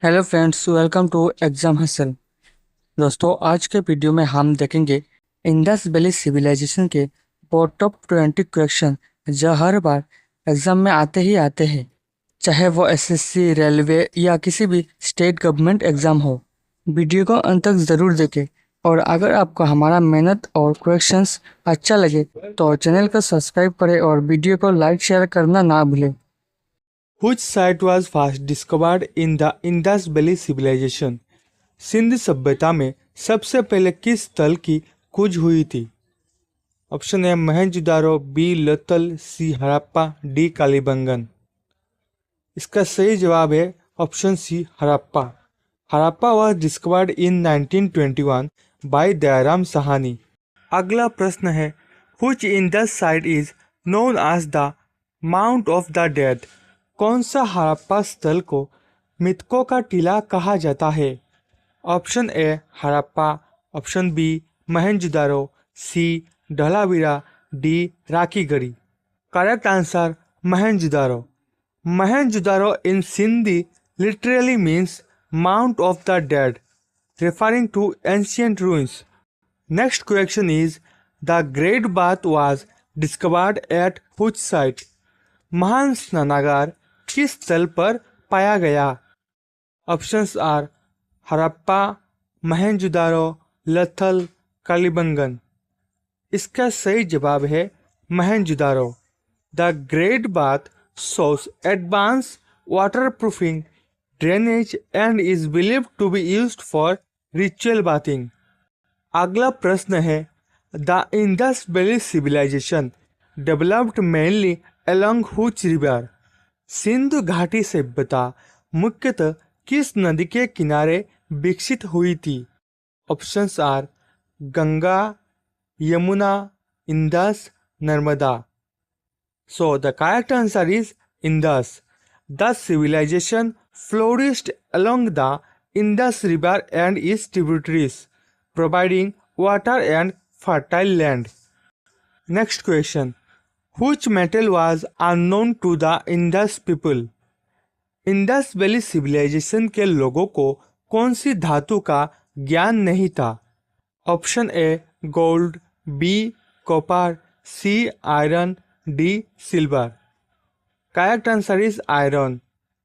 Hello friends, welcome to exam hustle. दोस्तों, आज के वीडियो में हम देखेंगे इंडस वैली सिविलाइजेशन के वो टॉप 20 क्वेश्चन जो हर बार एग्जाम में आते ही आते हैं, चाहे वो एसएससी, रेलवे या किसी भी स्टेट गवर्नमेंट एग्जाम हो। वीडियो को अंत तक ज़रूर देखें और अगर आपको हमारा मेहनत और क्वेश्चंस अच्छा लगे तो चैनल को सब्सक्राइब करें और वीडियो को लाइक शेयर करना ना भूलें। Which site was first discovered in the Indus Valley Civilization? Sindh सभ्यता में सबसे पहले किस स्थल की खोज हुई थी? Option A Mohenjodaro, B Lothal, C Harappa, D Kalibangan. इसका सही जवाब है option C Harappa. Harappa was discovered in 1921 by Dayaram Sahni. अगला प्रश्न है Which Indus site is known as the Mount of the Dead? कौन सा हड़प्पा स्थल को मृतकों का टीला कहा जाता है? Option A Harappa, option B Mohenjodaro, C Dholavira, D Rakhigarhi. Correct answer Mohenjodaro. Mohenjodaro in Sindhi literally means Mount of the Dead, referring to ancient ruins. Next question is the Great Bath was discovered at which site? महान स्नानागार किस स्थल पर पाया गया? Options are Harappa, Mohenjodaro, Lothal, Kalibangan. इसका सही जवाब है Mohenjodaro. The great bath shows advanced waterproofing, drainage and is believed to be used for ritual bathing. अगला प्रश्न है the Indus valley civilization developed mainly along which river? Sindhu घाटी सभ्यता मुख्यतः किस नदी के किनारे विकसित हुई थी? Options are Ganga, Yamuna, Indus, Narmada. So the correct answer is Indus. The civilization flourished along the Indus River and its tributaries, providing water and fertile land. Next question. Which metal was unknown to the Indus people? Indus valley civilization के लोगों को कौन सी धातु का ज्ञान नहीं था? Option A gold, B copper, C iron, D silver. Correct answer is iron.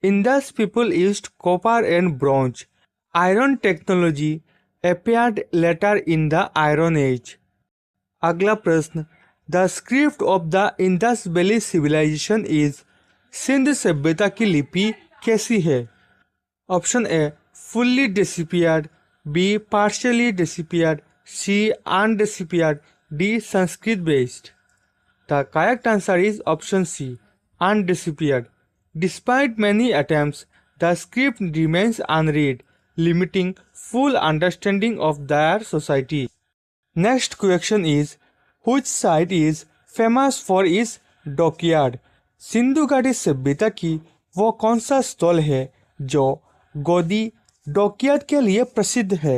Indus people used copper and bronze. Iron technology appeared later in the Iron Age. अगला प्रश्न the script of the Indus valley civilisation is Sindh सभ्यता की लिपि कैसी है? Option A fully deciphered, B partially deciphered, C undeciphered, D Sanskrit based. The correct answer is option C undeciphered. Despite many attempts the script remains unread, limiting full understanding of their society. Next question is which site is famous for its dockyard? Sindhu घाटी सभ्यता की वो कौन सा स्थल है जो गोदी डॉकयार्ड के लिए प्रसिद्ध है?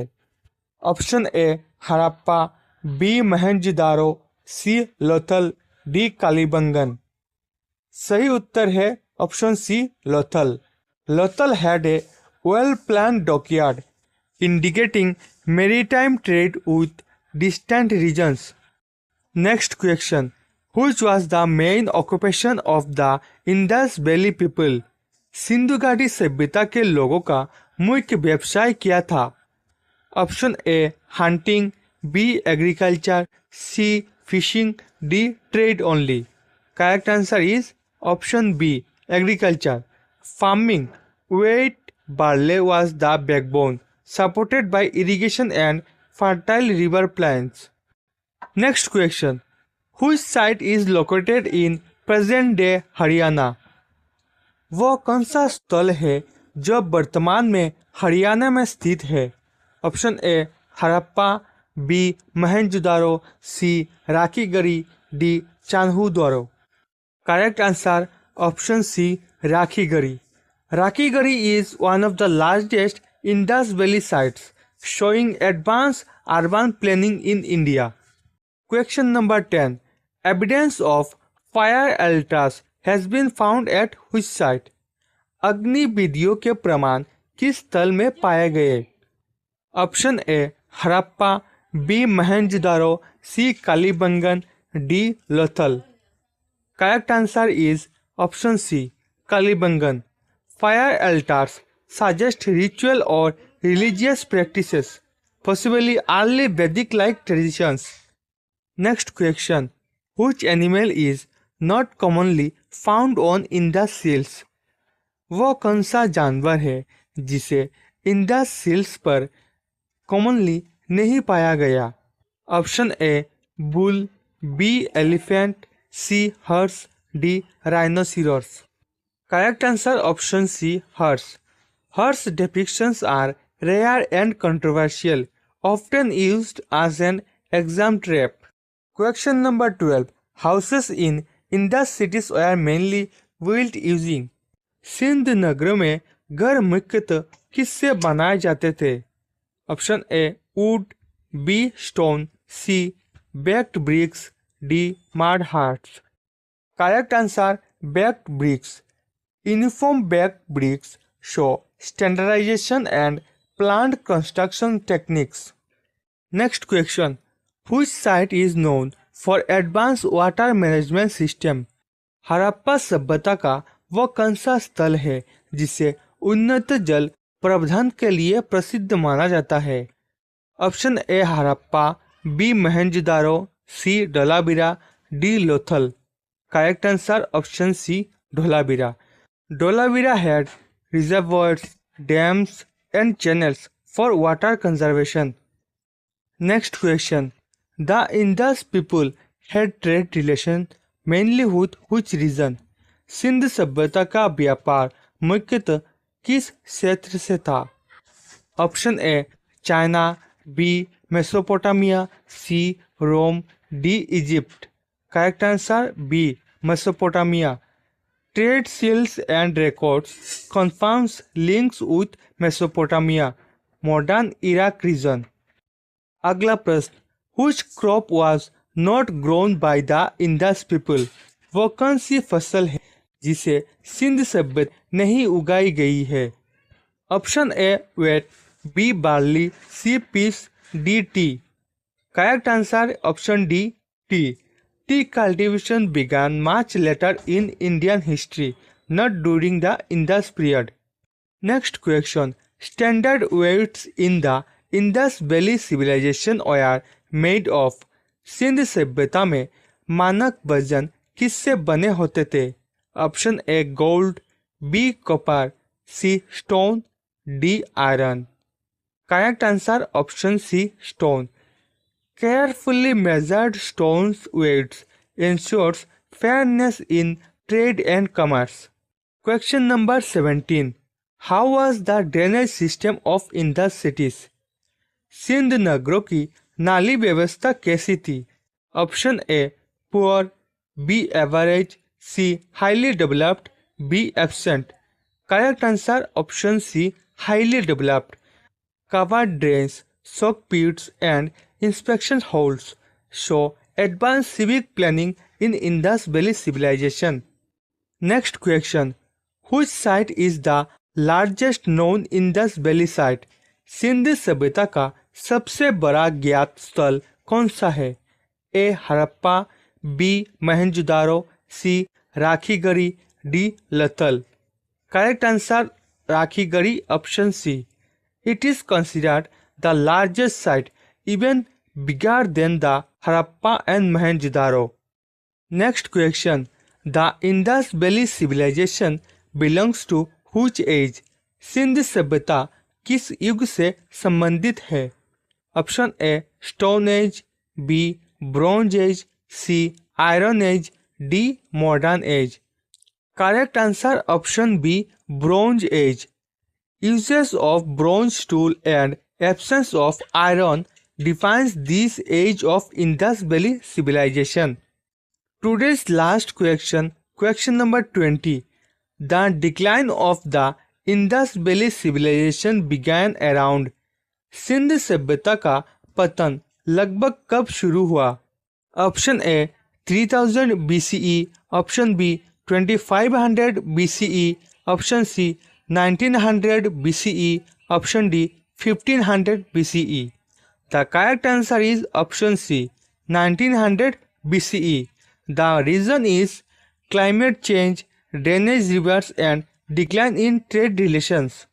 Option A Harappa, B Mohenjodaro, C Lothal, D Kalibangan. सही उत्तर है option C Lothal. Lothal had a well-planned dockyard, indicating maritime trade with distant regions. Next question. Which was the main occupation of the Indus Valley people? सिंधु घाटी सभ्यता के लोगों का मुख्य व्यवसाय क्या था? Option A hunting, B agriculture, C fishing, D trade only. Correct answer is option B agriculture. Farming wheat, barley was the backbone, supported by irrigation and fertile river plains. Next question. Which site is located in present-day Haryana? वो कौन सा स्थल है जो वर्तमान में हरियाणा में स्थित है? Option A Harappa, B Mohenjodaro, C Rakhigarhi, D Chanhudaro. Correct answer option C Rakhigarhi. Rakhigarhi is one of the largest Indus Valley sites, showing advanced urban planning in India. Question number 10. Evidence of fire altars has been found at which site? अग्नि विधियों के प्रमाण किस तल में पाए गए? Option A Harappa, B Mohenjodaro, C Kalibangan, D Lothal. Correct answer is option C Kalibangan. Fire altars suggest ritual or religious practices, possibly early Vedic-like traditions. Next question. Which animal is not commonly found on Indus seals? वो कौन सा जानवर है जिसे Indus seals पर commonly नहीं पाया गया? Option A bull, B elephant, C horse, D rhinoceros. Correct answer option C horse. Horse depictions are rare and controversial, often used as an exam trap. Question number 12. Houses in Indus cities were mainly built using. Sindh नगरों में घर मुख्यतः किससे बनाए जाते थे? Option A wood, B stone, C baked bricks, D mud huts. Correct answer baked bricks. Uniform baked bricks show standardization and planned construction techniques. Next question. Which site is known for advanced water management system? Harappa सभ्यता का वह कौन सा स्थल है जिसे उन्नत जल प्रबंधन के लिए प्रसिद्ध माना जाता है? Option A Harappa, B Mohenjodaro, C Dholavira, D Lothal. Correct answer option C Dholavira. Dholavira had reservoirs, dams, and channels for water conservation. Next question. The Indus people had trade relations mainly with which region? Sindh सभ्यता का व्यापार मुख्यतः किस क्षेत्र से था? Option A China, B Mesopotamia, C Rome, D Egypt. Correct answer B Mesopotamia. Trade seals and records confirms links with Mesopotamia, modern Iraq region. अगला प्रश्न. Which crop was not grown by the Indus people? वो कौन सी फसल है जिसे सिंध सभ्यता नहीं उगाई गई है? Option A wheat, B barley, C peas, D tea. Correct answer option D tea. Tea cultivation began much later in Indian history, not during the Indus period. Next question. Standard weights in the Indus Valley civilization were made of. Sindh सभ्यता में मानक वजन किससे बने होते थे? Option A gold, B copper, C stone, D iron. Correct answer option C stone. Carefully measured stones weights ensures fairness in trade and commerce. Question number 17. How was the drainage system of Indus cities? Sindh नगरों की नाली व्यवस्था कैसी थी? Option A poor, B average, C highly developed, B absent. Correct answer option C highly developed. Covered drains, soak pits and inspection holes show advanced civic planning in Indus Valley civilization. Next question. Which site is the largest known Indus Valley site? Sindh सभ्यता का सबसे बड़ा ज्ञात स्थल कौन सा है? A Harappa, B Mohenjodaro, C Rakhigarhi, D Lothal. Correct answer Rakhigarhi option C. It is considered the largest site, even bigger than the Harappa and Mohenjo-daro. Next question. The Indus Valley civilization belongs to which age? Sindh सभ्यता किस युग से संबंधित है? Option A stone age, B bronze age, C iron age, D modern age. Correct answer option B bronze age. Uses of bronze tool and absence of iron defines this age of Indus Valley civilization. Today's last question, question number 20. The decline of the Indus Valley civilization began around. Sindh सभ्यता का पतन लगभग कब शुरू हुआ? Option A 3000 BCE, option B 2500 BCE, option C 1900 BCE. Option D, 1500 BCE. The correct answer is option C, 1900 BCE. The reason is climate change, drainage rivers and decline in trade relations.